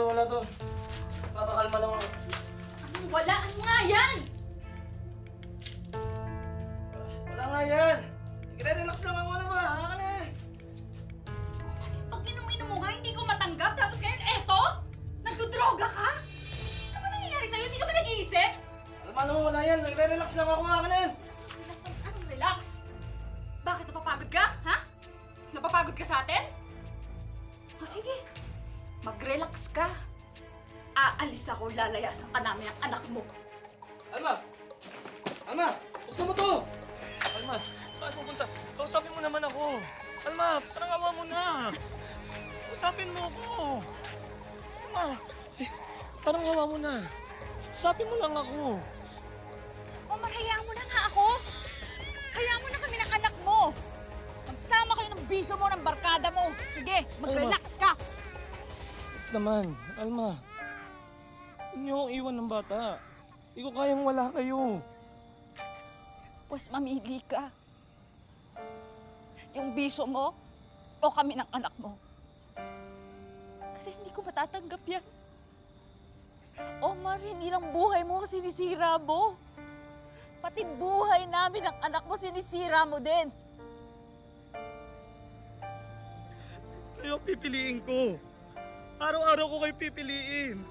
wala to. Papakalma lang ako. Wala nga yan! Wala nga yan. Nagre-relax lang ako na ba? Haka ka na eh. Pag inom-inom mo nga, hindi ko matanggap. Tapos ngayon, eto? Nagdodroga ka? Ano ba nangyayari sa'yo? Hindi ka ba nag-iisip? Alam mo, wala yan. Nagre-relax lang ako. Haka na yan. Relax, anong relax? Bakit napapagod ka? Ha? Napapagod ka sa atin? O sige, mag-relax ka. Aalis ako, lalayasan ka namin ang anak mo. Alma! Alma! Buksan mo to! Alma, saan pupunta? Kausapin mo naman ako. Alma, parang awa mo na. Kausapin mo ako. Alma, parang awa mo na. Kausapin mo lang ako. Omar, hayaan mo na nga ako. Hayaan mo na kami ng anak mo. Magsama kayo ng bisyo mo, ng barkada mo. Sige, mag-relax ka. Yes naman, Alma. Huwag niyo akong iwan ng bata. Hindi ko kayang wala kayo. Pues mamili ka. Yung bisyo mo o kami ng anak mo. Kasi hindi ko matatanggap yan. Omar, hindi lang buhay mo ang sinisira mo. Pati buhay namin ng anak mo sinisira mo din. Kayo pipiliin ko. Araw-araw ko kayo pipiliin.